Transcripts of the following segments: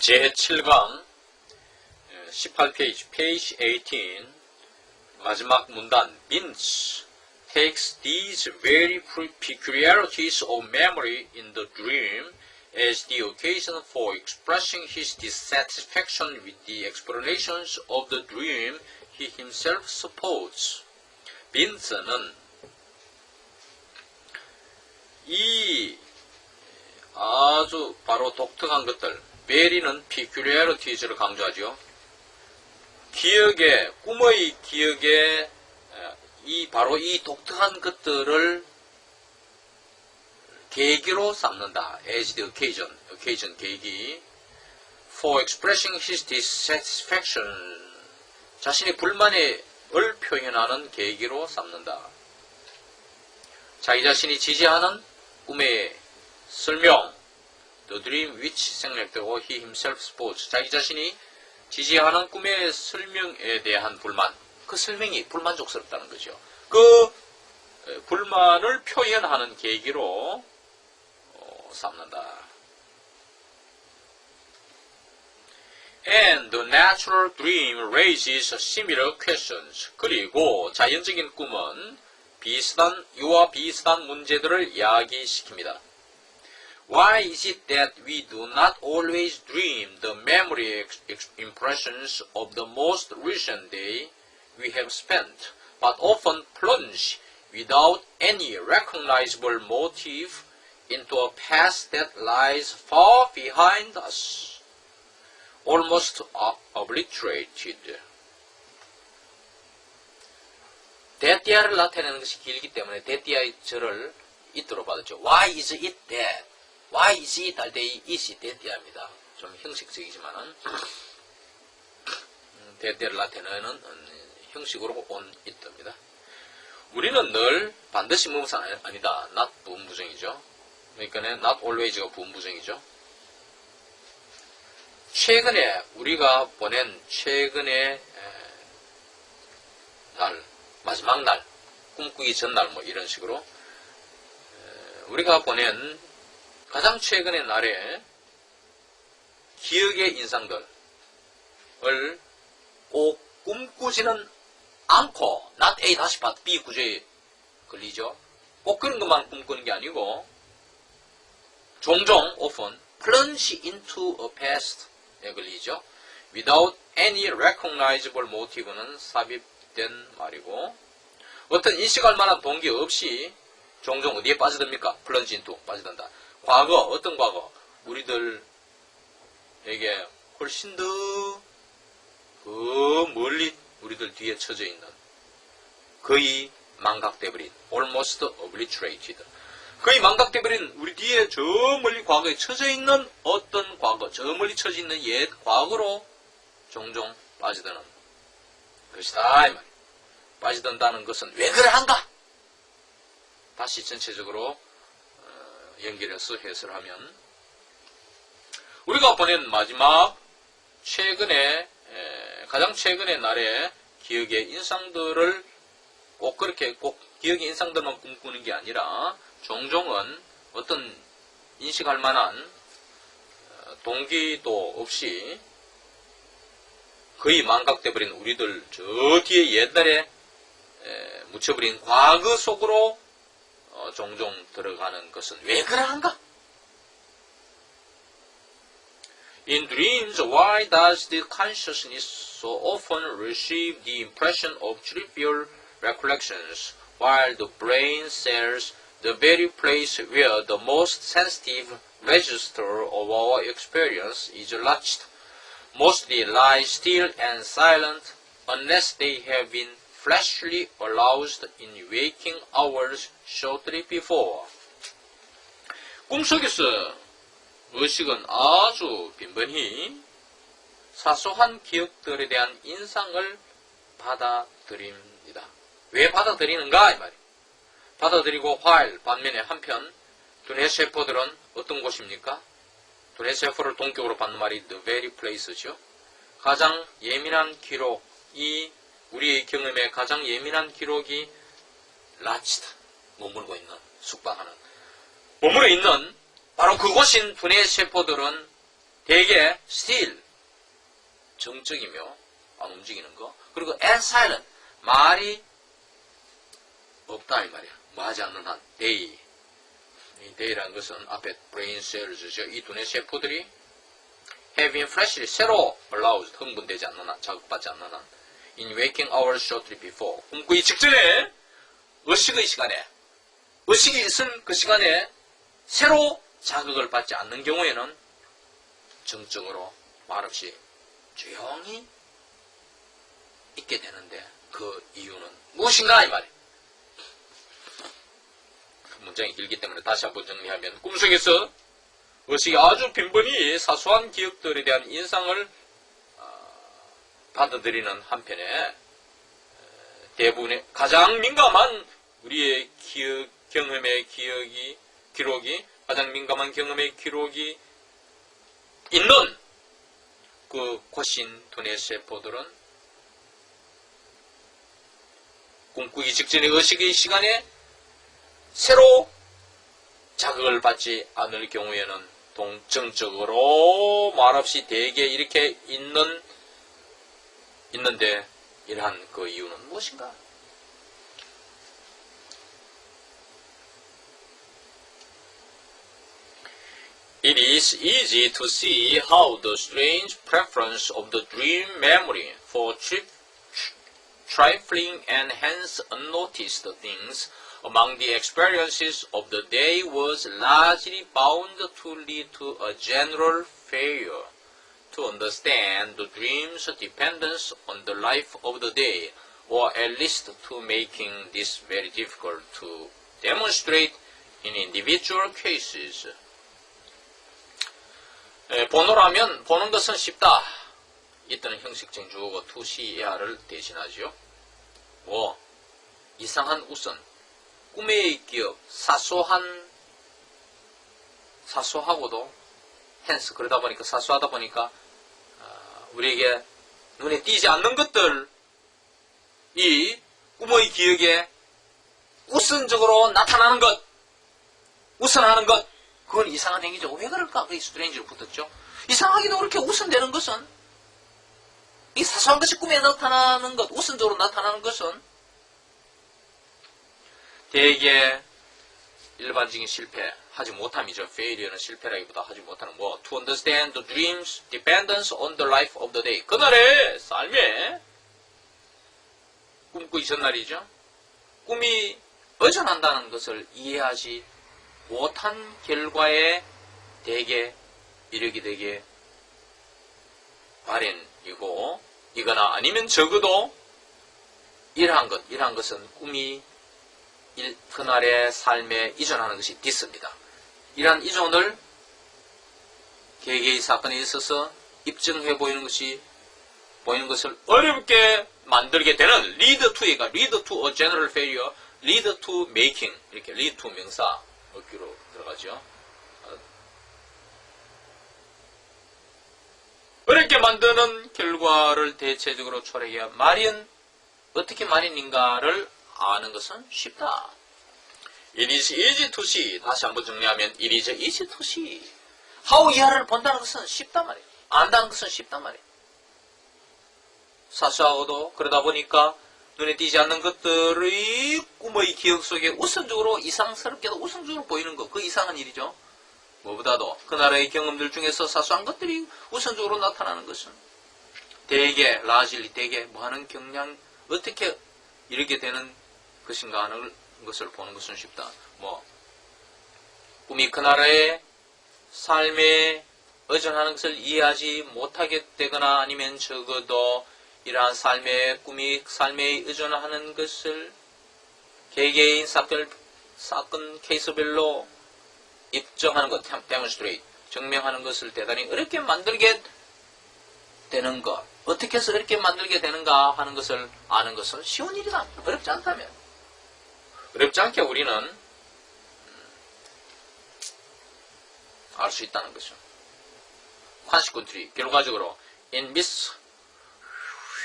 제7강 18페이지, page 18 마지막 문단 Vince takes these very peculiarities of memory in the dream as the occasion for expressing his dissatisfaction with the explanations of the dream he himself supports. 빈스는 이 아주 바로 독특한 것들, 베리는 peculiarities를 강조하죠. 기억에, 꿈의 기억에 바로 이 독특한 것들을 계기로 삼는다. as the occasion 계기. for expressing his dissatisfaction, 자신의 불만을 표현하는 계기로 삼는다. 자기 자신이 지지하는 꿈의 설명, the dream which 생략되고 he himself supports, 자기 자신이 지지하는 꿈의 설명에 대한 불만, 그 설명이 불만족스럽다는 거죠. 그 불만을 표현하는 계기로 삼는다. And the natural dream raises similar questions. 그리고 자연적인 꿈은 이와 비슷한 문제들을 야기시킵니다. Why is it that we do not always dream the memory impressions of the most recent day we have spent, but often plunge without any recognizable motive into a past that lies far behind us, almost obliterated. 데띠아를 나타내는 것이 길기 때문에 데띠아의 절을 이트로 받았죠. Why is it that? Why is it 할 때 이 it이 데띠아입니다. 좀 형식적이지만은 데띠아를 나타내는 형식으로 온 it입니다. 우리는 늘 반드시 무부사 아니다. not 부분부정이죠. 그러니까 not always가 부분부정이죠. 최근에 우리가 보낸 최근의 날, 마지막 날, 꿈꾸기 전날 뭐 이런 식으로 우리가 보낸 가장 최근의 날에 기억의 인상들을 꼭 꿈꾸지는 않고 not A 다시 part B 구조에 걸리죠. 꼭 그런 것만 꿈꾸는 게 아니고 종종 often plunge into a past에 걸리죠. without any recognizable motive는 삽입된 말이고 어떤 인식할 만한 동기 없이 종종 어디에 빠져듭니까? plunge into 빠져든다. 과거, 어떤 과거? 우리들에게 훨씬 더 멀리 우리들 뒤에 처져 있는 거의 망각돼버린 almost obliterated, 거의 망각돼버린 우리 뒤에 저 멀리 과거에 처져 있는 어떤 과거, 저 멀리 처져 있는 옛 과거로 종종 빠져드는 것이다 이 말이에요. 빠져든다는 것은 왜 그러한가? 다시 전체적으로 연결해서 해설하면 우리가 보낸 마지막 최근에 가장 최근의 날의 기억의 인상들을 꼭 그렇게 꼭 기억의 인상들만 꿈꾸는 게 아니라 종종은 어떤 인식할 만한 동기도 없이 거의 망각돼버린 우리들 저 뒤에 옛날에 묻혀버린 과거 속으로 종종 들어가는 것은 왜 그러한가? In dreams, why does the consciousness so often receive the impression of trivial recollections, while the brain cells, the very place where the most sensitive register of our experience is lodged, mostly lie still and silent unless they have been fleshly aroused in waking hours shortly before. 꿈속에서 의식은 아주 빈번히 사소한 기억들에 대한 인상을 받아들입니다. 왜 받아들이는가? 이 말이에요. 받아들이고 while 반면에 한편 두뇌 세포들은 어떤 곳입니까? 두뇌 세포를 동격으로 받는 말이 the very place죠. 가장 예민한 기록이 우리의 경험에 가장 예민한 기록이 라치다, 머물고 있는, 숙박하는, 머물러 있는 바로 그곳인 두뇌 세포들은 대개 still 정적이며 안 움직이는 거. 그리고 and silent 말이 없다 이 말이야. 뭐 하지 않는 한 day. 이 day라는 것은 앞에 brain cells죠. 이 두뇌 세포들이 have been freshly 새로 aroused 흥분되지 않는 한, 자극받지 않는 한 in waking hours shortly before 꿈꾸기 직전에 의식의 시간에 의식이 있을 그 시간에 새로 자극을 받지 않는 경우에는 정적으로 말없이 조용히 있게 되는데 그 이유는 무엇인가 이 말이에요. 문장이 길기 때문에 다시 한번 정리하면 꿈속에서 의식이 아주 빈번히 사소한 기억들에 대한 인상을 받아들이는 한편에 대부분의 가장 민감한 우리의 경험의 기록이 가장 민감한 경험의 기록이 있는 그 고신 두뇌 세포들은 꿈꾸기 직전의 의식의 시간에 새로 자극을 받지 않을 경우에는 동정적으로 말없이 대개 이렇게 있는데 이러한 그 이유는 무엇인가? It is easy to see how the strange preference of the dream memory for trifling and hence unnoticed things among the experiences of the day was largely bound to lead to a general failure to understand the dream's dependence on the life of the day, or at least to making this very difficult to demonstrate in individual cases. 번호라면 보는 것은 쉽다. 이때는 형식적인 주어가 to see야를 대신하죠. 이상한 웃음, 꿈의 기억, 사소하고도 hence 그러다 보니까 사소하다 보니까 우리에게 눈에 띄지 않는 것들 이 꿈의 기억에 우선적으로 나타나는 것, 우선하는 것, 그건 이상한 행위죠. 왜 그럴까? 그게 스트레인지로 붙었죠. 이상하게도 그렇게 우선되는 것은 이 사소한 것이 꿈에 나타나는 것, 우선적으로 나타나는 것은 대개 일반적인 실패, 하지 못함이죠. failure는 실패라기보다 하지 못하는 to understand the dream's dependence on the life of the day. 그날의 삶에 꿈꾸기 전날이죠. 꿈이 의존한다는 것을 이해하지 못한 결과에 대개 이르게 되게 마련이고, 이거나 아니면 적어도 이러한 것은 꿈이 그날의 삶에 이전하는 것이 있습니다. 이러한 이전을 개개의 사건에 있어서 입증해 보이는 것을 어렵게 만들게 되는 lead to가 lead to a general failure, lead to making 이렇게 lead to 명사 어귀로 들어가죠. 어렵게 만드는 결과를 대체적으로 초래해야 어떻게 마련인가를 아는 것은 쉽다. It is easy to see. 다시 한번 정리하면 it is easy to see. how 이하를 본다는 것은 쉽단 말이에요. 안다는 것은 쉽단 말이에요. 사소하고도 그러다 보니까 눈에 띄지 않는 것들의 꿈의 기억 속에 우선적으로 이상스럽게도 우선적으로 보이는 것, 그 이상한 일이죠. 무엇보다도 그날의 경험들 중에서 사소한 것들이 우선적으로 나타나는 것은 대개 뭐하는 경향, 어떻게 이렇게 되는 것인가 하는 것을 보는 것은 쉽다. 꿈이 그날의 삶에 의존하는 것을 이해하지 못하게 되거나 아니면 적어도 이러한 꿈이 삶에 의존하는 것을 개개인 사건 케이스별로 입증하는 것, demonstrate, 증명하는 것을 대단히 어렵게 만들게 되는 것, 어떻게 해서 어렵게 만들게 되는가 하는 것을 아는 것은 쉬운 일이다. 어렵지 않다면. 어렵지 않게 우리는 알 수 있다는 것이죠. consequently, 결과적으로 in Miss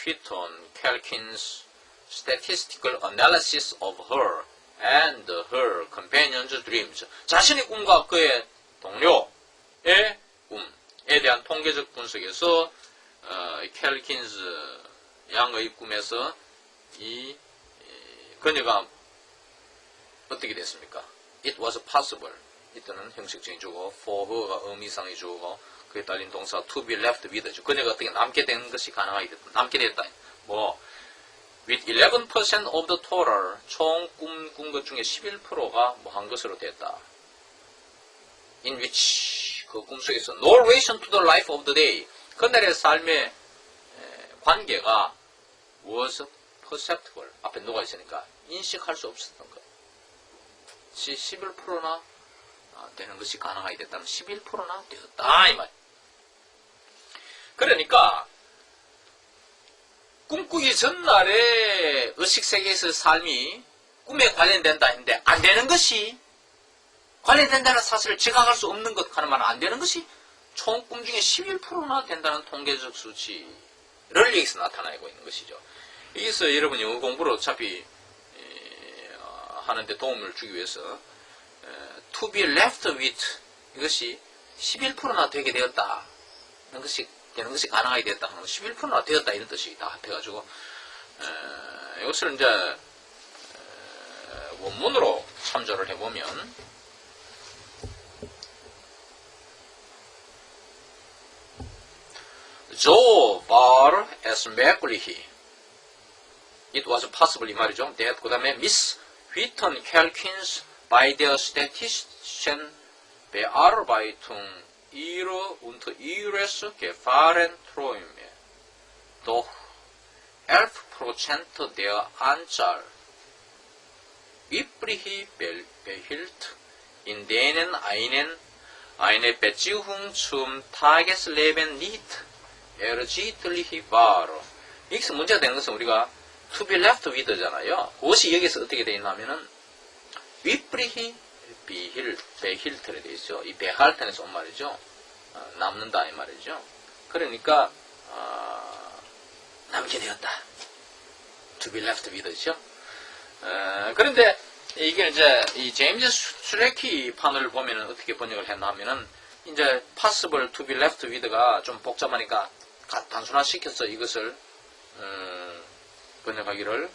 Wheaton-Calkin's statistical analysis of her and her companion's dreams, 자신의 꿈과 그의 동료의 꿈에 대한 통계적 분석에서 캘킨스 양의 꿈에서 이 그녀가 어떻게 됐습니까? It was possible. 이때는 형식적인 주어고 for her가 의미상의 주어고 그에 딸린 동사 to be left with죠. 그녀가 어떻게 남게 된 것이 가능하게 됐다. 남게 됐다. 뭐 with 11% of the total 총 꾼 것 중에 11%가 뭐 한 것으로 됐다. In which 그 꿈속에서 no relation to the life of the day 그날의 삶의 관계가 was perceptible 앞에 누가 있으니까 인식할 수 없었던 것. 11%나 되는 것이 가능하게 됐다면 11%나 되었다 이 말. 그러니까 꿈꾸기 전날에 의식세계에서의 삶이 꿈에 관련된다 했는데 안 되는 것이 관련된다는 사실을 지각할 수 없는 것 하는 말은 안 되는 것이 총 꿈 중에 11%나 된다는 통계적 수치를 여기서 나타나고 있는 것이죠. 여기서 여러분 영어 공부를 어차피 하는데 도움을 주기 위해서 to be left with 이것이 11%나 되게 되었다. 되는 것이 가능하게 됐다. 11%나 되었다. 이런 뜻이 다 합해가지고 이것을 이제 원문으로 참조를 해보면 Joe bar as McLeahy It was possible 이 말이죠. 그 다음에 Miss Wheaton Calkins by their statistician Bearbeitung ihrer und ihres Gefahrenräume doch 11% der Anzahl übrig behielt, in denen eine Beziehung zum Tagesleben nicht ersichtlich war. 여기서 문제가 되는 것은 우리가 to be left with잖아요. 그것이 여기서 어떻게 되어 있냐면은 übrig 베힐트에 되어 있죠. 이 베할텐에서 온 말이죠. 남는다 이 말이죠. 그러니까 남게 되었다. To be left with죠. 그런데 이게 이제 이 제임스 슈트레키 판을 보면은 어떻게 번역을 했나하면은 이제 possible to be left with가 좀 복잡하니까 단순화시켜서 이것을 번역하기를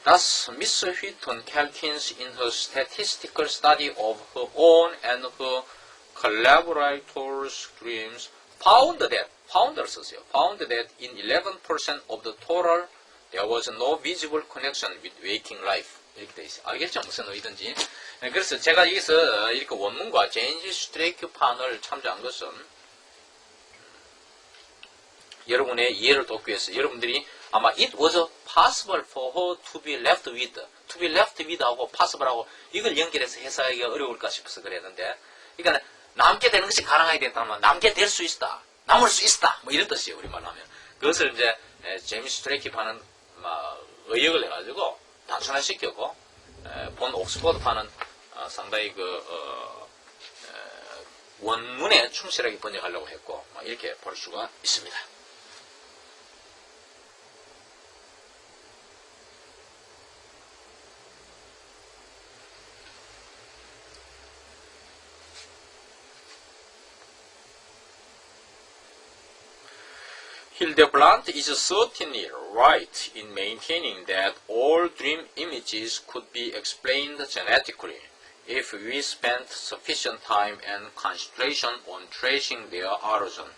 Thus, Miss Wheaton Calkins, in her statistical study of her own and her collaborators' dreams, found that in 11% of the total, there was no visible connection with waking life. 이렇게 돼 있어요. 알겠죠? 무슨 의미든지. 그래서 제가 여기서 이렇게 원문과 제임스 슈트레이크 판을 참조한 것은 여러분의 이해를 돕기 위해서 여러분들이 아마 it was possible for her to be left with 하고 possible 하고 이걸 연결해서 해석하기가 어려울까 싶어서 그랬는데 그러니까 남게 되는 것이 가능하게 됐다면 남게 될 수 있다. 남을 수 있다. 뭐 이런 뜻이에요. 우리말로 하면. 그것을 이제 제임스 슈트레이크 판은 의역을 해가지고 단순화시켰고 본 옥스퍼드 판은 상당히 원문에 충실하게 번역하려고 했고 이렇게 볼 수가 있습니다. Hildebrandt is certainly right in maintaining that all dream images could be explained genetically if we spent sufficient time and concentration on tracing their origin.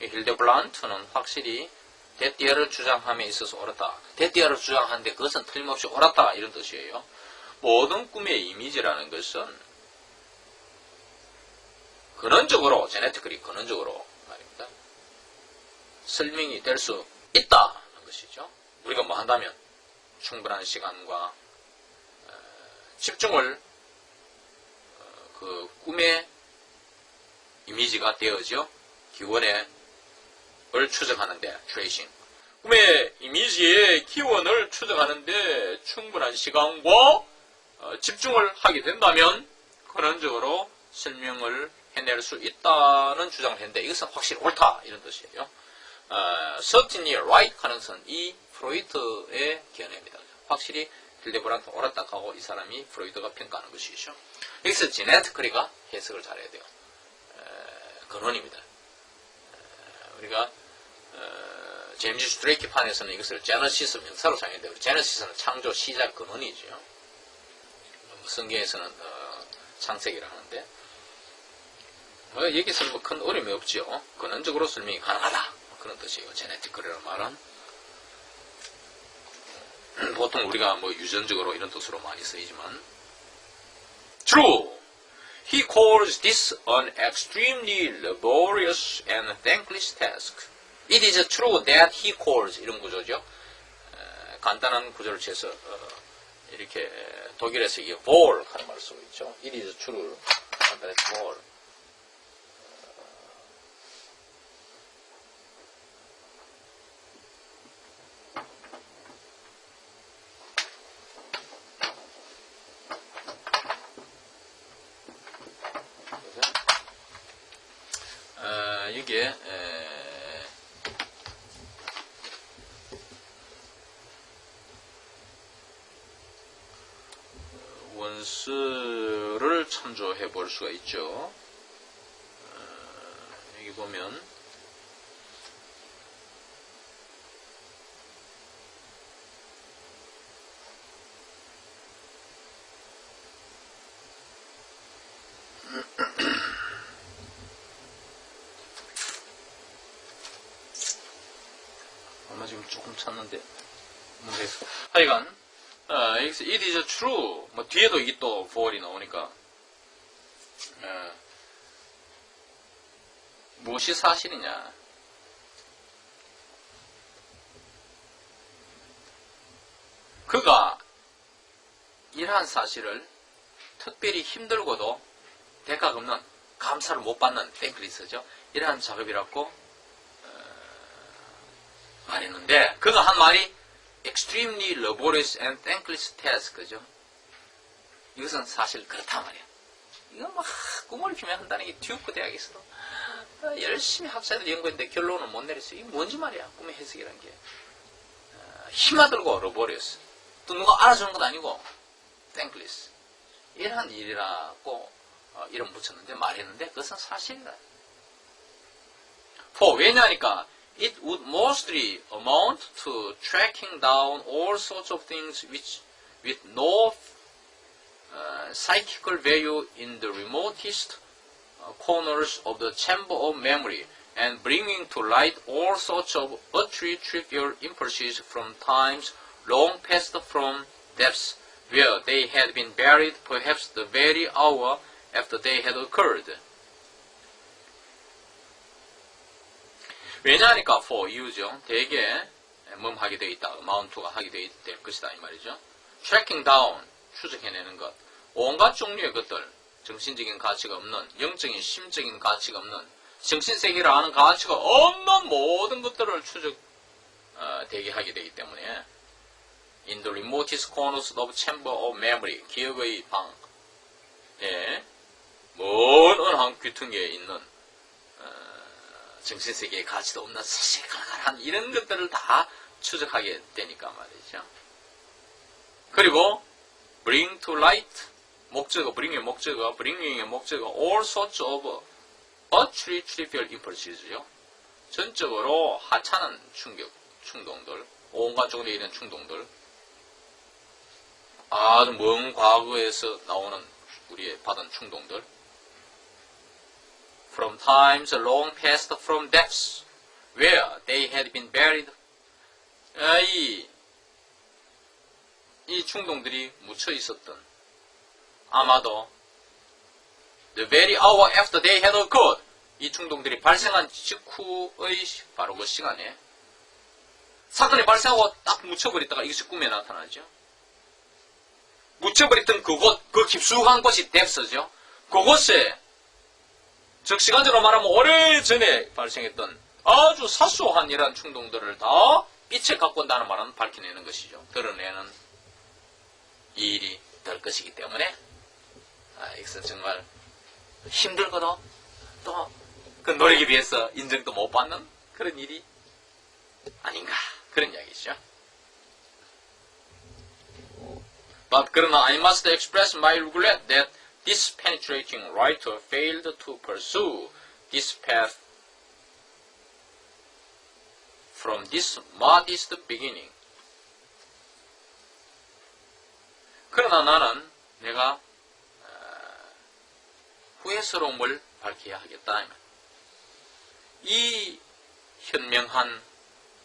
힐데블란트는 확실히 데띠아를 주장함에 있어서 옳았다. 데띠아를 주장하는데 그것은 틀림없이 옳았다 이런 뜻이에요. 모든 꿈의 이미지라는 것은 근원적으로 제네티컬이 근원적으로 설명이 될 수 있다는 것이죠. 우리가 뭐 한다면 충분한 시간과 집중을 그 꿈의 이미지가 되어져 기원을 추적하는데 트레이싱 꿈의 이미지의 기원을 추적하는데 충분한 시간과 집중을 하게 된다면 근원적으로 설명을 해낼 수 있다는 주장을 했는데 이것은 확실히 옳다 이런 뜻이에요. certainly right 하는 것은 이 프로이트의 견해입니다. 확실히 힐데브란트 옳았다 하고 이 사람이 프로이트가 평가하는 것이죠. 여기서 genetically가 해석을 잘해야 돼요. 근원입니다. 우리가 제임스 드레이키 판에서는 이것을 제너시스 명사로 사용했는데 제너시스는 창조, 시작, 근원이죠. 성경에서는 창세기라 하는데 여기서는 뭐 큰 어려움이 없죠. 근원적으로 설명이 가능하다 그런 뜻이에요. 제네티컬이라는 말은 보통 우리가 뭐 유전적으로 이런 뜻으로 많이 쓰이지만 True. He calls this an extremely laborious and thankless task. It is true that he calls 이런 구조죠. 간단한 구조를 취해서 이렇게 독일에서 이게 fall 하는 말을 쓰고 있죠. It is true. 간단해서 fall. 이게 원스를 참조해 볼 수가 있죠. 여기 보면 지금 조금 찾는데 문제에서 하여간 여기서 it is true 뭐 뒤에도 이게 또 fall이 나오니까 무엇이 사실이냐 그가 이러한 사실을 특별히 힘들고도 대가가 없는 감사를 못 받는 땡클리스죠. 이러한 작업이라고 말했는데 그가 한 말이 extremely laborious and thankless task죠. 이것은 사실 그렇단 말이야. 이거 막 꿈을 키면 한다는 게 듀크 대학에서도 열심히 학자들 연구했는데 결론은 못 내렸어. 이게 뭔지 말이야. 꿈의 해석이라는 게 힘아들고 laborious 또 누가 알아주는 건 아니고 thankless 이러한 일이라고 이름 붙였는데 말했는데 그것은 사실이다. 왜냐니까 it would mostly amount to tracking down all sorts of things which, with no psychical value in the remotest corners of the chamber of memory, and bringing to light all sorts of utterly trivial impulses from times long past from depths where they had been buried, perhaps the very hour after they had occurred. 왜냐하니까 for 이유죠. 대개 하게 되어 있다. amount가 하게 될 것이다. 이 말이죠. tracking down 추적해내는 것. 온갖 종류의 것들 정신적인 가치가 없는 영적인 심적인 가치가 없는 정신세계를 아는 가치가 없는 모든 것들을 대개 하게 되기 때문에 in the remotest corners of chamber of memory 기억의 방에 먼 은한 귀퉁이에 있는 정신세계의 가치도 없는 사실가능한 이런 것들을 다 추적하게 되니까 말이죠. 그리고 bring to light 목적어, bring의 목적어, bringing의 목적어 all sorts of utterly trivial impulses죠. 전적으로 하찮은 충동들, 온갖 종류에 있는 충동들, 아주 먼 과거에서 나오는 우리의 받은 충동들, from times long past from depths where they had been buried. 이 충동들이 묻혀 있었던 아마도 the very hour after they had occurred. 이 충동들이 발생한 직후의 바로 그 시간에 사건이 발생하고 딱 묻혀버렸다가 이것이 꿈에 나타나죠. 묻혀버렸던 그곳, 그 깊숙한 곳이 depths죠. 그곳에 즉 시간적으로 말하면 오래전에 발생했던 아주 사소한 이러한 충동들을 다 빛에 갖고 온다는 말은 밝혀내는 것이죠. 드러내는 이 일이 될 것이기 때문에 이것은 정말 힘들고도 또 그 노력에 비해서 인정도 못 받는 그런 일이 아닌가 그런 이야기죠. But 그러나 I must express my regret that this penetrating writer failed to pursue this path from this modest beginning. 그러나 나는 내가 후회스러움을 밝혀야 하겠다. 이 현명한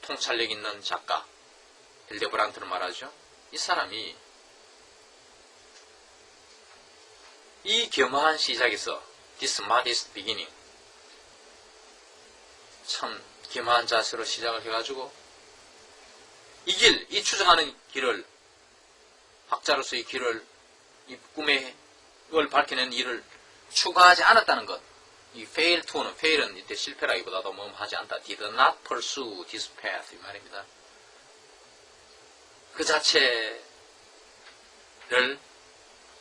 통찰력 있는 작가 힐데브란트는 말하죠. 이 사람이 이 겸허한 시작에서 this modest beginning 참 겸허한 자세로 시작을 해가지고 이 길, 이 추정하는 길을 학자로서의 길을 이 꿈의 걸 밝혀낸 일을 추가하지 않았다는 것. 이 fail to는 fail은 이때 실패라기보다도 뭐 하지 않다. did not pursue this path 이 말입니다. 그 자체를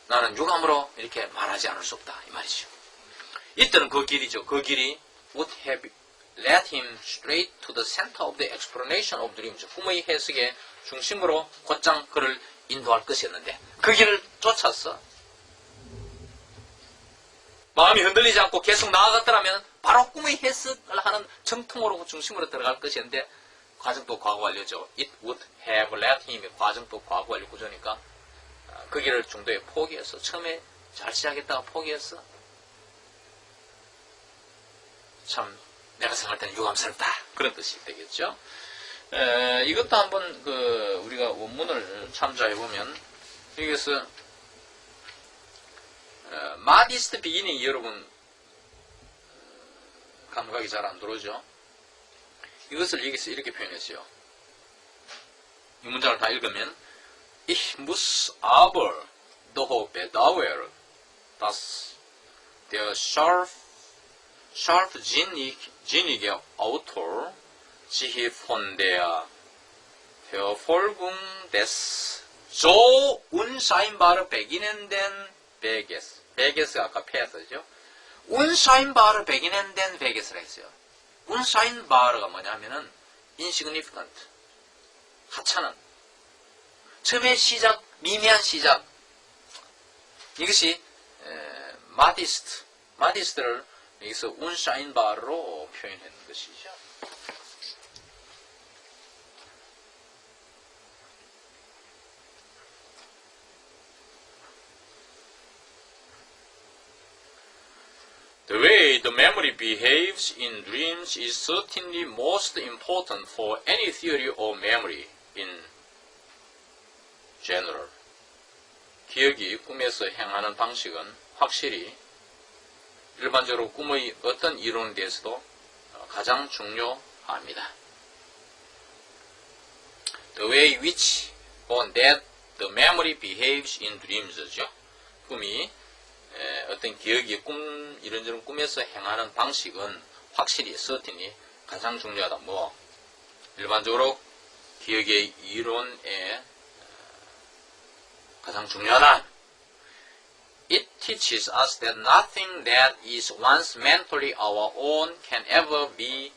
나는 유감으로 이렇게 말하지 않을 수 없다 이 말이죠. 이때는 그 길이죠. 그 길이 would have led him straight to the center of the explanation of dreams. 꿈의 해석의 중심으로 곧장 그를 인도할 것이었는데 그 길을 쫓았어. 마음이 흔들리지 않고 계속 나아갔더라면 바로 꿈의 해석을 하는 정통으로 중심으로 들어갈 것이었는데 과정도 과거 완료죠. It would have led him. 과정도 과거 완료 구조니까 그 길을 중도에 포기했어. 처음에 잘 시작했다가 포기했어. 참 내가 생각할 때는 유감스럽다. 그런 뜻이 되겠죠. 이것도 한번 우리가 원문을 참조해 보면 여기서 modest beginning 여러분 감각이 잘 안 들어오죠. 이것을 여기서 이렇게 표현했어요. 이 문장을 다 읽으면 Ich muss aber doch bedauern, dass der scharfsinnige Autor sich von der Verfolgung des so unscheinbar beginnenden Weges, Weges가 아까 패스죠. unscheinbar beginnenden Weges라 했어요. unscheinbar가 뭐냐면은 insignificant, 하찮은, 처음의 시작, 미미한 시작. 이것이 modest를 여기서 unscheinbar로 표현하는 것이죠. The way the memory behaves in dreams is certainly most important for any theory of memory in general. 기억이 꿈에서 행하는 방식은 확실히 일반적으로 꿈의 어떤 이론에 대해서도 가장 중요합니다. The way which or that the memory behaves in dreams죠. 꿈이 어떤 기억이 이런저런 꿈에서 행하는 방식은 확실히 certainly 가장 중요하다. 뭐 일반적으로 기억의 이론에 가장 중요하다. It teaches us that nothing that is once mentally our own can ever be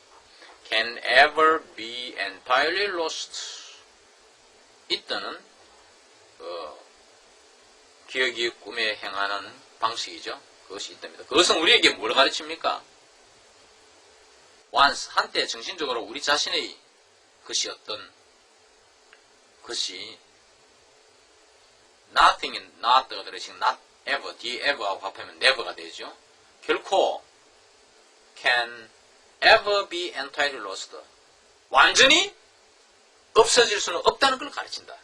entirely lost. 이때는 기억이 꿈에 행하는 방식이죠. 그것이 이때입니다. 그것은 우리에게 뭘 가르칩니까? once 한때 정신적으로 우리 자신의 것이었던 것이 nothing and not가 들으신 not ever, the ever하고 합하면 never가 되죠. 결코 can ever be entirely lost. 완전히 없어질 수는 없다는 걸 가르친다.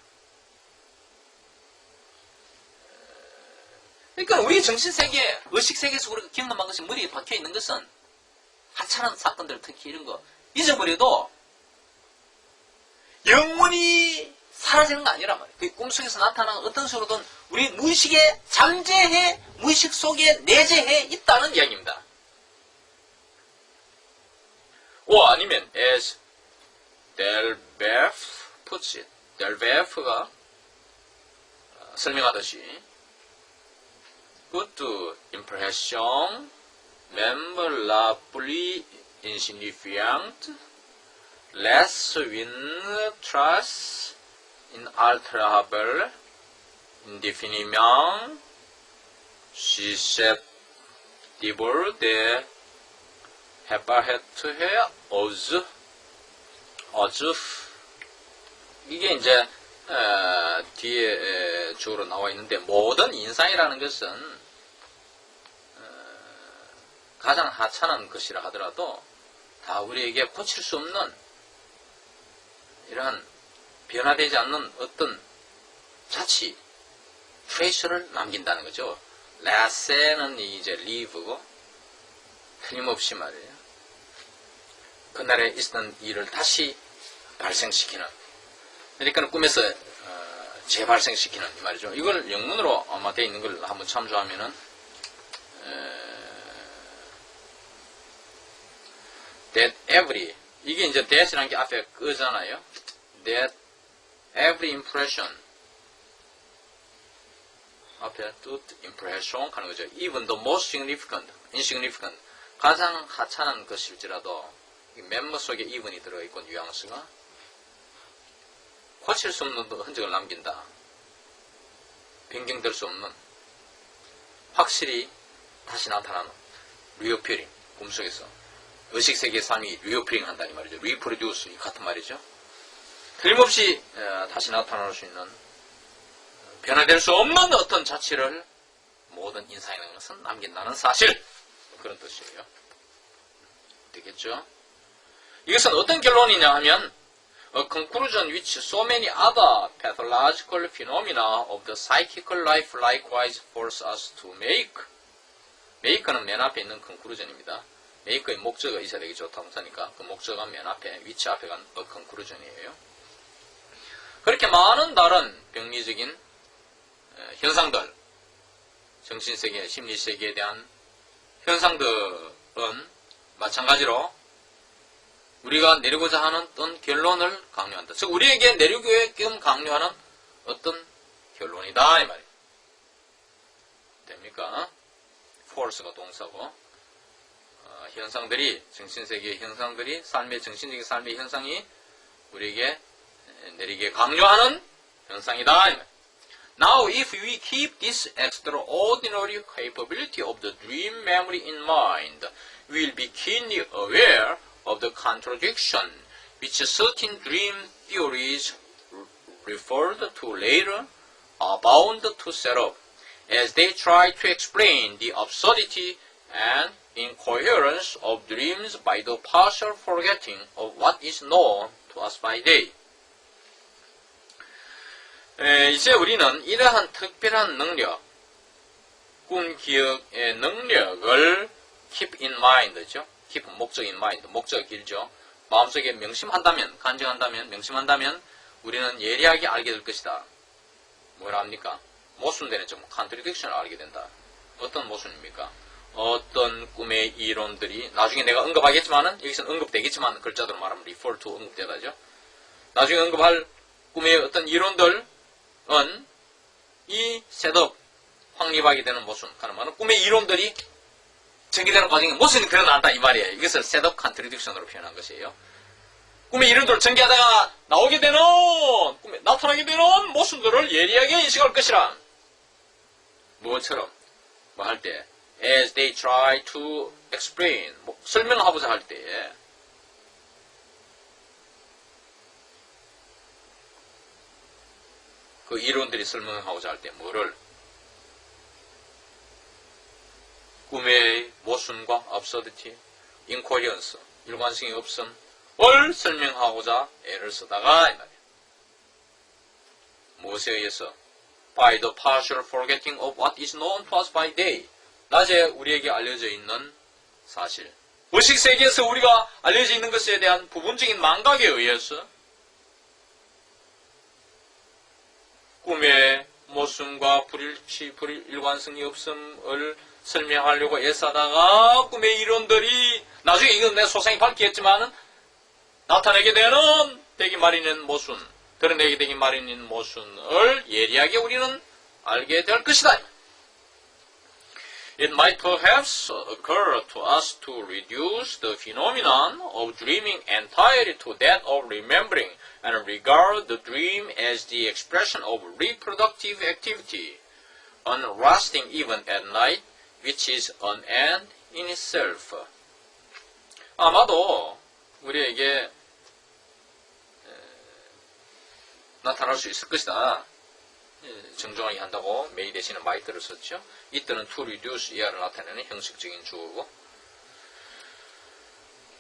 그러니까 우리 정신세계, 의식세계에서 우리가 경험한 것이 머리에 박혀있는 것은 하찮은 사건들, 특히 이런 거 잊어버려도 영원히 사라지는 거 아니란 말이에요. 그 꿈속에서 나타나는 어떤 식으로든 우리 무의식에 잠재해, 무의식 속에 내재해 있다는 이야기입니다. 아니면 as Delbecq puts it, 델베프가 설명하듯이 Good impression, memorably insignificant, less win trust, inalterable, indefiniment, susceptible de 헤바헤트해 어즈 이게 이제 뒤에 주어로 나와 있는데 모든 인상이라는 것은 가장 하찮은 것이라 하더라도 다 우리에게 고칠 수 없는 이러한 변화되지 않는 어떤 자치, 트레이스를 남긴다는 거죠. 라세는 이제 리브고 틀림없이 말이에요. 그날에 있었던 일을 다시 발생시키는, 그러니까 꿈에서 재발생시키는 이 말이죠. 이걸 영문으로 아마 되어 있는 걸 한번 참조하면은 that every, 이게 이제 that이라는 게 앞에 끄잖아요. that every impression, 앞에 뜻 impression 하는 거죠. even the most insignificant, 가장 하찮은 것일지라도 멤버 속에 even이 들어있고 뉘앙스가 고칠 수 없는 흔적을 남긴다. 변경될 수 없는, 확실히 다시 나타나는 리어피링, 꿈속에서 의식세계의 삶이 리어피링 한다 이 말이죠. 리프로듀스, 이 같은 말이죠. 틀림없이 다시 나타날 수 있는, 변화될 수 없는 어떤 자취를 모든 인상이라는 것은 남긴다는 사실, 그런 뜻이에요. 되겠죠? 이것은 어떤 결론이냐 하면 A conclusion which so many other pathological phenomena of the psychical life likewise force us to make. make는 맨 앞에 있는 conclusion입니다. make의 목적어가 있어야 되겠죠. 동사니까. 그 목적어가 맨 앞에, which 앞에 간 a conclusion이에요. 그렇게 많은 다른 병리적인 현상들, 정신세계, 심리세계에 대한 현상들은 마찬가지로 우리가 내리고자 하는 어떤 결론을 강요한다. 즉 우리에게 내리게끔 강요하는 어떤 결론이다 이 말이에요. 됩니까? force가 동사고 현상들이, 정신세계의 현상들이, 정신적인 삶의 현상이 우리에게 내리게 강요하는 현상이다 이 말이에요. Now if we keep this extraordinary capability of the dream memory in mind, we will be keenly aware of the contradiction which certain dream theories referred to later are bound to set up as they try to explain the absurdity and incoherence of dreams by the partial forgetting of what is known to us by day. 이제 우리는 이러한 특별한 능력, 꿈 기억의 능력을 keep in mind죠. keep 목적 in mind, 목적이 길죠. 마음속에 명심한다면, 간증한다면, 명심한다면 우리는 예리하게 알게 될 것이다. 뭘 압니까? 모순되는 점, contradiction을 알게 된다. 어떤 모순입니까? 어떤 꿈의 이론들이 나중에 내가 언급하겠지만은, 여기서는 언급되겠지만 글자대로 말하면 refer to 언급되다죠. 나중에 언급할 꿈의 어떤 이론들은 이 셋업, 확립하게 되는 모순, 가는 말은 꿈의 이론들이 전개되는 과정에 모순이 드러난다 이 말이에요. 이것을 셋업 컨트리딕션으로 표현한 것이에요. 꿈의 이론들을 전개하다가 나오게 되는, 꿈에 나타나게 되는 모순들을 예리하게 인식할 것이라. 무엇처럼? 뭐 할 때, as they try to explain, 뭐 설명하고자 할 때에 그 이론들이 설명하고자 할 때 뭐를? 꿈의 모순과 absurdity, incoherence, 일관성이 없음을 설명하고자 애를 쓰다가 이 말이에요. 무엇에 의해서? By the partial forgetting of what is known to us by day. 낮에 우리에게 알려져 있는 사실. 의식세계에서 우리가 알려져 있는 것에 대한 부분적인 망각에 의해서 꿈의 모순과 불일치, 일관성이 없음을 설명하려고 애쓰다가 꿈의 이론들이 나중에 이건 내 소상히 밝히겠지만은 나타내게 되는 되기 마련인 모순, 드러내게 되기 마련인 모순을 예리하게 우리는 알게 될 것이다. It might perhaps occur to us to reduce the phenomenon of dreaming entirely to that of remembering and regard the dream as the expression of reproductive activity, unresting even at night, which is an end in itself. 아마도 우리에게 나타날 수 있을 것이다. 정중하게 한다고 may 대신에 might를 썼죠. 이때는 to reduce 이하를 나타내는 형식적인 주어고,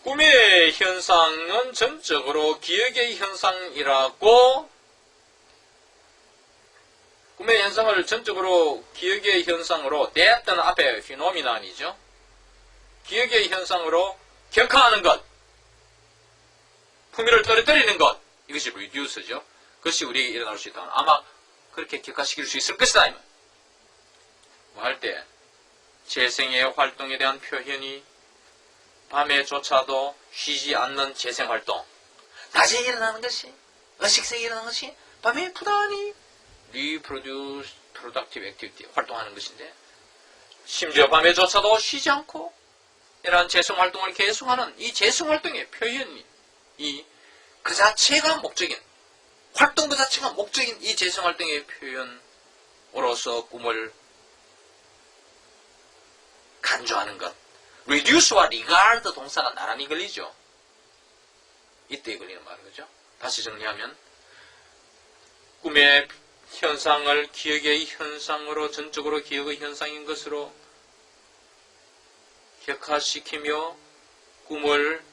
꿈의 현상은 전적으로 기억의 현상이라고, 꿈의 현상을 전적으로 기억의 현상으로, that 는 앞에 phenomenon이죠. 기억의 현상으로 격화하는 것, 품위를 떨어뜨리는 것, 이것이 reduce죠. 그것이 우리에게 일어날 수 있다. 아마 그렇게 격화시킬 수 있을 것이다. 뭐 할 때 재생의 활동에 대한 표현이 밤에조차도 쉬지 않는 재생활동, 낮에 일어나는 것이, 의식성에 일어나는 것이 밤에 부단히 reproduce productive activity, 활동하는 것인데, 심지어 밤에조차도 쉬지 않고 이러한 재생활동을 계속하는 이 재생활동의 표현이 그 자체가 목적인, 활동 그 자체가 목적인 이 재생활동의 표현으로서 꿈을 간주하는 것. reduce와 regard 동사가 나란히 걸리죠. 이때 걸리는 말인 거죠. 다시 정리하면 꿈의 현상을 기억의 현상으로, 전적으로 기억의 현상인 것으로 격화시키며 꿈을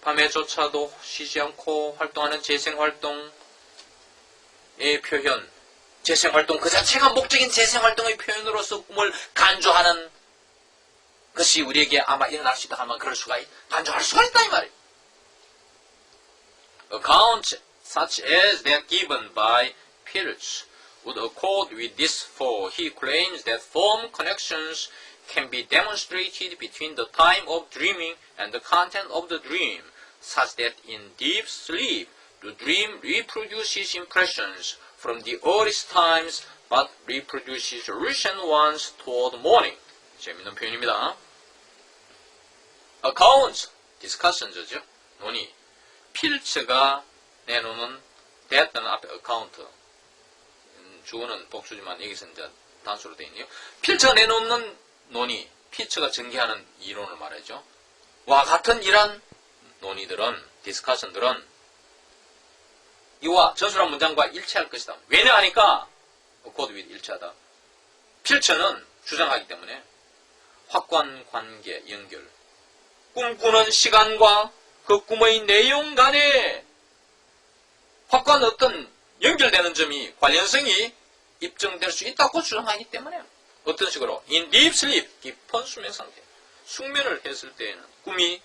밤에조차도 쉬지 않고 활동하는 재생활동의 표현, 재생활동 그 자체가 목적인 재생활동의 표현으로서 꿈을 간주하는 것이 우리에게 아마 일어날 수 있다 하면 그럴 수가, 간주할 수가 있다 이 말이에요. Accounts such as that given by Pilch would accord with this, for he claims that form connections can be demonstrated between the time of dreaming and the content of the dream, such that in deep sleep the dream reproduces impressions from the earliest times but reproduces recent ones toward morning. 재밌는 표현입니다. Accounts, discussions죠. 논의. 필츠가 내놓는 대했다는 앞에 account. 주어는 복수지만 여기서 이제 단수로 되어 있네요. 필츠가 내놓는 논의, 필츠가 전개하는 이론을 말하죠. 와 같은 이런 논의들은, 디스커션들은 이와 전술한 문장과 일치할 것이다. 왜냐하니까 accord with 일치하다. 필츠는 주장하기 때문에 확고한 관계, 연결, 꿈꾸는 시간과 그 꿈의 내용 간에 확고한 어떤 연결되는 점이, 관련성이 입증될 수 있다고 주장하기 때문에, 어떤 식으로? In deep sleep, 깊은 수면 상태. 숙면을 했을 때에는 꿈이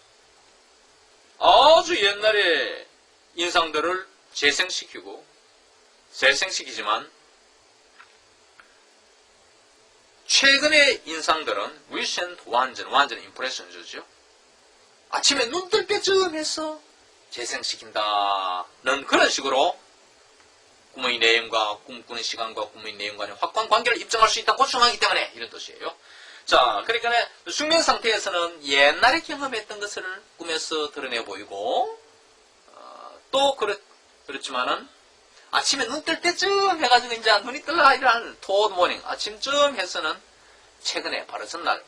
아주 옛날의 인상들을 재생시키고, 재생시키지만 최근의 인상들은 recent 완전 impressions죠. 아침에 눈 뜰 때쯤 해서 재생시킨다는 그런 식으로 꿈의 내용과 꿈꾸는 시간과 꿈의 내용 간의 확고한 관계를 입증할 수 있다고 주장하기 때문에 이런 뜻이에요. 자, 그러니까 숙면 상태에서는 옛날에 경험했던 것을 꿈에서 드러내 보이고, 또 그렇지만은 아침에 눈 뜰 때쯤 해가지고 이제 눈이 뜰라 이러한 toward morning, 아침쯤 해서는 최근에 바로 전날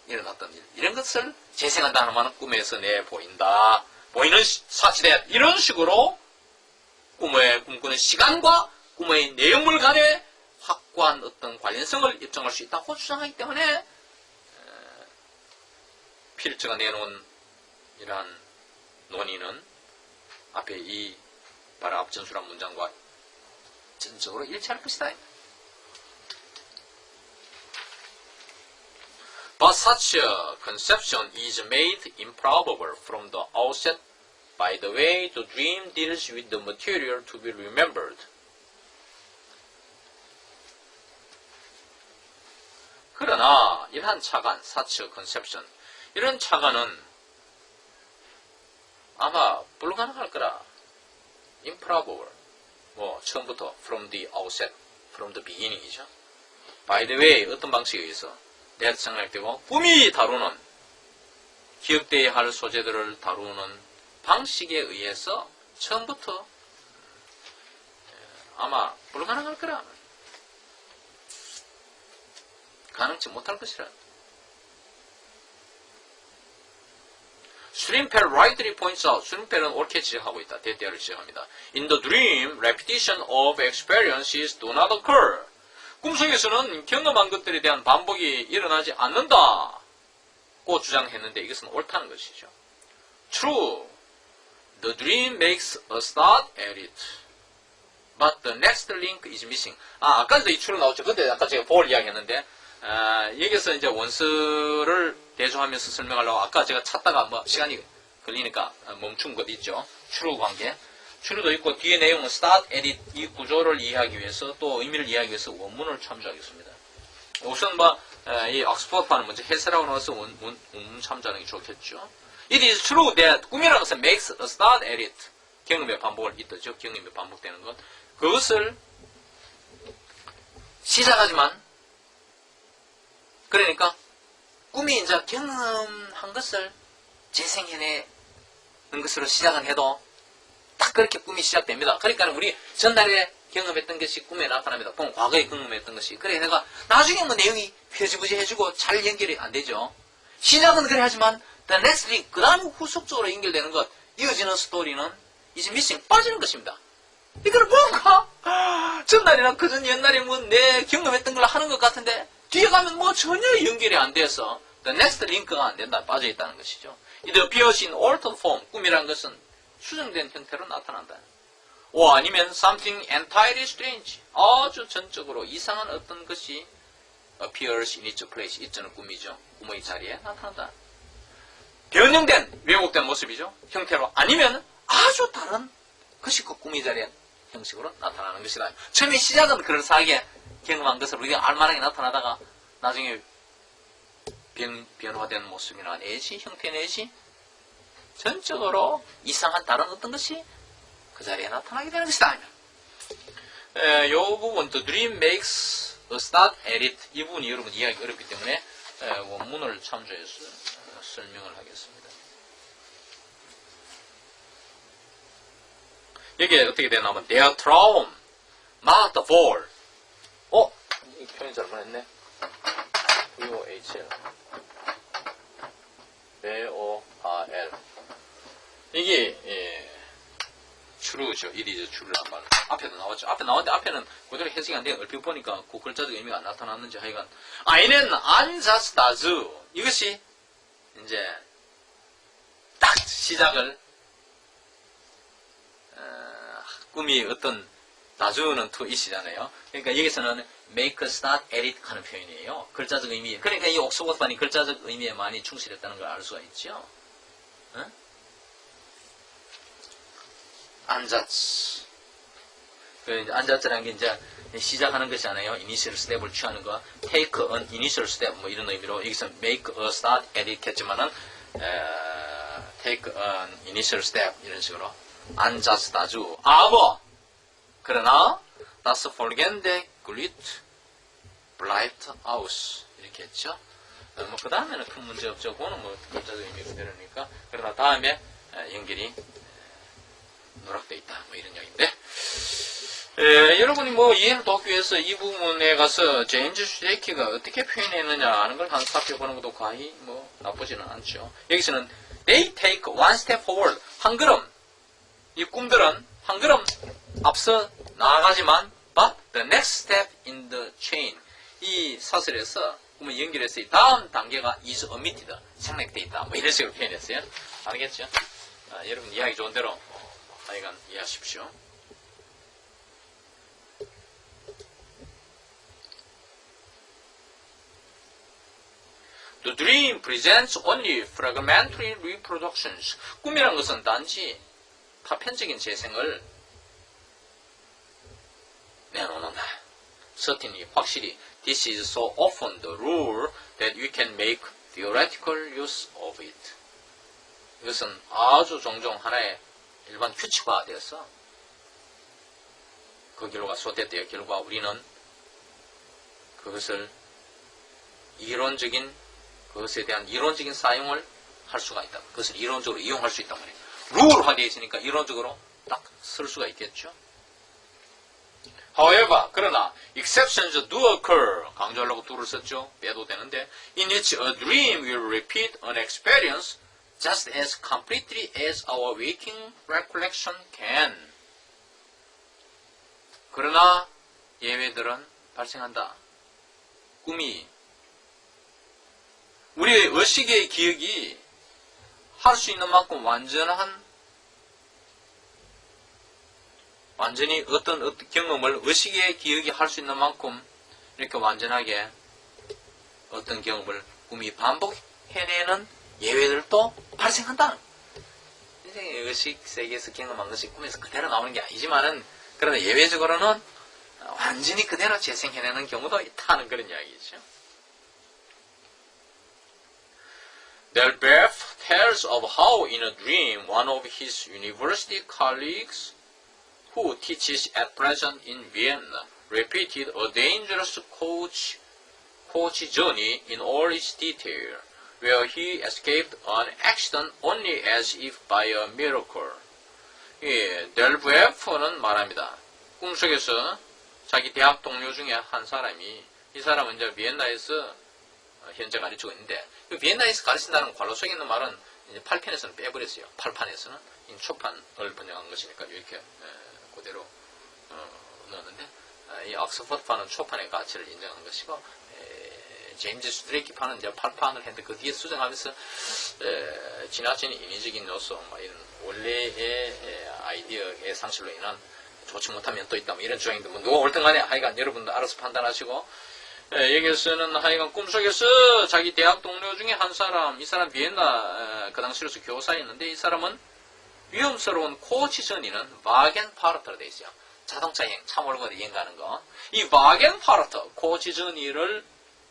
일어났던 일, 이런 것을 재생한다는 말은 꿈에서 내 보인다, 보이는 사실에, 이런 식으로 꿈꾸는 시간과 꿈의 내용물 간의 확고한 어떤 관련성을 입증할 수 있다고 주장하기 때문에 필츠가 내놓은 이러한 논의는 앞에 이 바로 앞전술한 문장과 전적으로 일치할 것이다. But such a conception is made improbable from the outset by the way the dream deals with the material to be remembered. 그러나 이러한 차관, such a conception, 이런 차관은 아마 불가능할 거라. improbable, 뭐 처음부터 from the outset, from the beginning이죠. by the way, 어떤 방식에 의해서 that 생각되고, 꿈이 다루는, 기억되어야 할 소재들을 다루는 방식에 의해서 처음부터 아마 불가능할 거라. 가능치 못할 것이라. 수림펠 rightly points out. 수림펠은 옳게 지적하고 있다. 대대를 지적합니다. In the dream, repetition of experiences do not occur. 꿈속에서는 경험한 것들에 대한 반복이 일어나지 않는다. 고 주장했는데 이것은 옳다는 것이죠. True. The dream makes a start at it. But the next link is missing. 아까도 이 true 나왔죠. 그때 아까 제가 for 이야기했는데, 여기서 이제 원수를 대조하면서 설명하려고 아까 제가 찾다가 뭐 시간이 걸리니까 멈춘 것 있죠. true 관계. true도 있고 뒤에 내용은 start at it 이 구조를 이해하기 위해서 또 의미를 이해하기 위해서 원문을 참조하겠습니다. 우선 이 옥스퍼드판은 먼저 해설하고 나서 원문 참조하는 게 좋겠죠. It is true that 꿈이라는 것은 makes a start at it. 경험의 반복을 잇더죠. 경험이 반복되는 것. 그것을 시작하지만 그러니까 꿈이 이제 경험한 것을 재생해내는 것으로 시작은 해도 딱 그렇게 꿈이 시작됩니다. 그러니까 우리 전날에 경험했던 것이 꿈에 나타납니다. 보면 과거에 경험했던 것이. 그래 내가 나중에 뭐 내용이 흐지부지 해주고 잘 연결이 안 되죠. 시작은 그래 하지만 the next link, 그 다음 후속적으로 연결되는 것, 이어지는 스토리는 is missing, 빠지는 것입니다. 이거는 뭔가 전날이나 그전 옛날에 뭐 내 경험했던 걸 하는 것 같은데 뒤에 가면 뭐 전혀 연결이 안 돼서 the next link가 안 된다, 빠져 있다는 것이죠. It appears in altered form, 꿈이라는 것은 수정된 형태로 나타난다. 아니면 something entirely strange, 아주 전적으로 이상한 어떤 것이 appears in its place, 있자는 꿈이죠. 꿈의 자리에 나타난다. 변형된, 왜곡된 모습이죠. 형태로. 아니면 아주 다른 것이 그 꿈의 자리에 형식으로 나타나는 것이다. 처음에 시작은 그럴싸하게 경험한 것을 우리가 알만하게 나타나다가 나중에 변화된 모습이나 내지 형태 내지 전적으로 이상한 다른 어떤 것이 그 자리에 나타나게 되는 것이다. 이 부분 The dream makes a start at it, 이 부분이 여러분 이해하기 어렵기 때문에 원문을 참조해서 설명을 하겠습니다. 여기에 어떻게 되냐면 their traum, not the fall. 이 표현 잘못했네. V-O-H-L V-O-R-L 이게 true죠. it is true란 말. 앞에도 나왔죠. 앞에 나왔는데 앞에는 그대로 해석이 안 돼요. 얼핏 보니까 그 글자적 의미가 안 나타났는지 하여간 아이는 안자스다즈, 이것이 이제 딱 시작을 꿈이 어떤 나주는 to it이잖아요. 그러니까 여기서는 make a start at it 하는 표현이에요. 글자적 의미. 그러니까 이 옥스퍼드판이 글자적 의미에 많이 충실했다는 걸 알 수가 있죠. 응? 안자츠. 안자츠라는 게 이제 시작하는 것이잖아요. initial step을 취하는 거. take an initial step 뭐 이런 의미로 여기서 make a start at it 했지만은 take an initial step 이런 식으로 안자스다주 aber 그러나 das folgende Glied bleibt aus 이렇게 했죠. 뭐 그 다음에는 큰 문제 없죠. 그거는 뭐 글자적 의미 그대로니까. 그러나 다음에 연결이 누락되어 있다 뭐 이런 이야기인데 여러분이 뭐 이해를 돕기 위해서 이 부분에 가서 제임스 슈데이키가 어떻게 표현했느냐 하는 걸 한번 살펴보는 것도 과히 뭐 나쁘지는 않죠. 여기서는 they take one step forward, 한 걸음, 이 꿈들은 한 걸음 앞서 나아가지만 but the next step in the chain, 이 사설에서 꿈을 연결해서 이 다음 단계가 is omitted, 생략되어 있다 뭐 이런 식으로 표현했어요. 알겠죠? 여러분 이해하기 좋은 대로 하여간 이해하십시오. The dream presents only fragmentary reproductions. 꿈이란 것은 단지 파편적인 재생을 내놓는다. Certainly, 확실히, this is so often the rule that we can make theoretical use of it. 이것은 아주 종종 하나의 일반 규칙화되어서 그 결과가 소태되어 결과 우리는 그것을 그것에 대한 이론적인 사용을 할 수가 있다. 그것을 이론적으로 이용할 수 있단 말이에요. 룰화되어 있으니까 이론적으로 딱 쓸 수가 있겠죠. However, 그러나 exceptions do occur. 강조하려고 do를 썼죠. 빼도 되는데 in which a dream will repeat an experience. just as completely as our waking recollection can. 그러나 예외들은 발생한다. 꿈이 우리의 의식의 기억이 할 수 있는 만큼 완전히 어떤 경험을 의식의 기억이 할 수 있는 만큼 이렇게 완전하게 어떤 경험을 꿈이 반복해내는 예외들도 발생한다. 인생의 의식 세계에서 경험한 것이 꿈에서 그대로 나오는 게 아니지만은 그러나 예외적으로는 완전히 그대로 재생해내는 경우도 있다는 그런 이야기죠. Delbecq tells of how in a dream one of his university colleagues who teaches at present in Vienna repeated a dangerous coach journey in all its detail, where he escaped an accident only as if by a miracle. 델브에프는 말합니다. 꿈속에서 자기 대학 동료 중에 한 사람이, 이 사람은 이제 비엔나에서 현재 가르치고 있는데, 비엔나에서 가르친다는 괄호 속에 있는 말은 이제 8편에서는 빼버렸어요. 8판에서는 초판을 번역한 것이니까 이렇게 그대로 넣었는데, 이 옥스퍼드판은 초판의 가치를 인정한 것이고, 제임스 스트레이키판은 이제 8판을 했는데 그 뒤에 수정하면서 지나친 인위적인 요소, 이런 원래의 아이디어의 상실로 인한 좋지 못한 면도 있다, 이런 주장인데, 누가 옳든 간에 하여간 여러분도 알아서 판단하시고, 여기서는 하여간 꿈속에서 자기 대학 동료 중에 한 사람, 이 사람 비엔나 그 당시로서 교사였는데, 이 사람은 위험스러운 코치 전이는 와겐파르트로 되어 있어요. 자동차 여행, 차 몰고 여행 가는 거. 이 와겐파르트, 코치 전이를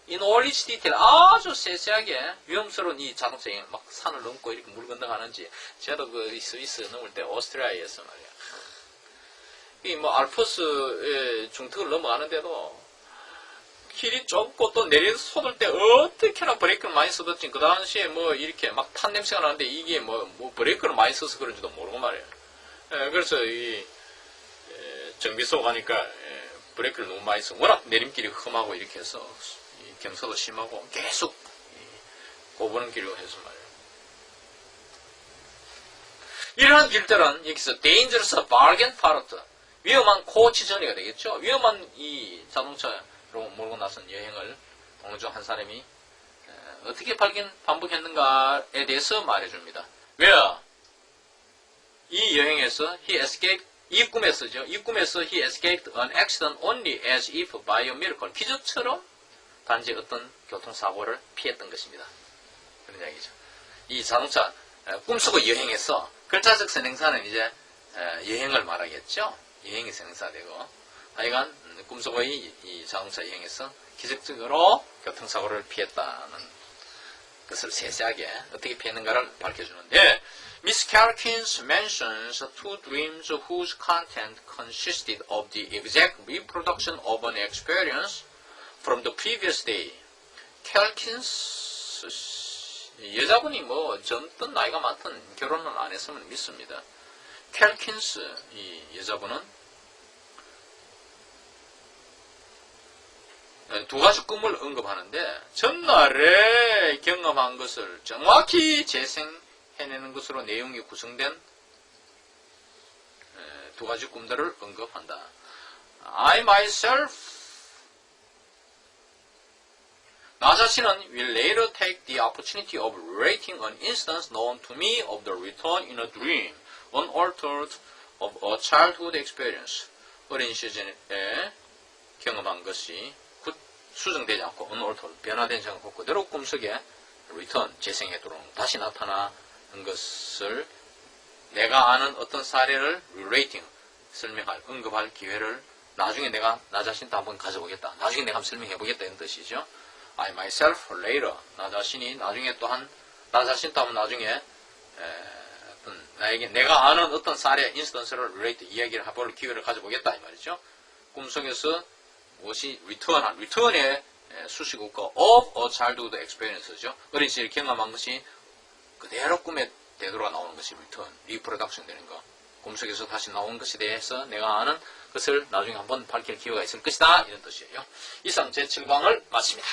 in all its detail, 아주 세세하게 위험스러운 이 자동차 여행, 막 산을 넘고 이렇게 물 건너가는지, 저도 그 스위스 넘을 때 오스트리아에서 말이야. 이 알프스 중턱을 넘어가는데도 길이 좁고 또 내려 쏟을 때 어떻게나 브레이크를 많이 써뒀지. 그 당시에 이렇게 막 탄 냄새가 나는데 이게 브레이크를 많이 써서 그런지도 모르고 말이에요. 그래서 이 정비소 가니까 브레이크를 너무 많이 써. 워낙 내림길이 험하고 이렇게 해서 경사도 심하고 계속 고보는 길로 해서 말이에요. 이러한 길들은 여기서 dangerous bargain part, 위험한 코치 전이가 되겠죠. 위험한 이 자동차로 몰고 나선 여행을 동료 중 한 사람이 어떻게 반복했는가에 대해서 말해줍니다. Where 이 여행에서 he escaped, 이 꿈에서죠. 이 꿈에서 he escaped an accident only as if by a miracle. 기적처럼 단지 어떤 교통사고를 피했던 것입니다. 그런 이야기죠. 이 자동차 꿈속의 여행에서 글자적 선행사는 이제 여행을 말하겠죠. 여행이 선행사되고, 하여간 꿈속의 이 자동차 여행에서 기적적으로 교통사고를 피했다는 것을 세세하게 어떻게 피했는가를 밝혀주는데, Miss Calkins mentions two dreams whose content consisted of the exact reproduction of an experience from the previous day. Calkins 여자분이 젊든 나이가 많든 결혼을 안 했으면 믿습니다. Calkins 이 여자분은 두 가지 꿈을 언급하는데, 전날에 경험한 것을 정확히 재생해내는 것으로 내용이 구성된 두 가지 꿈들을 언급한다. I myself, 나 자신은 will later take the opportunity of relating an instance known to me of the return in a dream, unaltered of a childhood experience. 어린 시절에 경험한 것이 수정되지 않고 unaltered, 변화되지 않고 그대로 꿈속에 return, 재생에 들어오는, 다시 나타나는 것을 내가 아는 어떤 사례를 relating, 설명할, 언급할 기회를 나중에 내가 나 자신도 한번 가져보겠다. 나중에 내가 한번 설명해보겠다, 이런 뜻이죠. I myself later, 나 자신이 나중에 또한, 나 자신도 한번 나중에 어떤 나에게 내가 아는 어떤 사례, 인스턴스를 relate, 이야기를 해볼 기회를 가져보겠다, 이 말이죠. 꿈속에서 무엇이 return의 수식어가 of a childhood experience죠. 어린 시절 경험한 것이 그대로 꿈에 되돌아 나오는 것이 return, reproduction 되는 거. 꿈속에서 다시 나온 것에 대해서 내가 아는 것을 나중에 한번 밝힐 기회가 있을 것이다, 이런 뜻이에요. 이상 제7강을 마칩니다.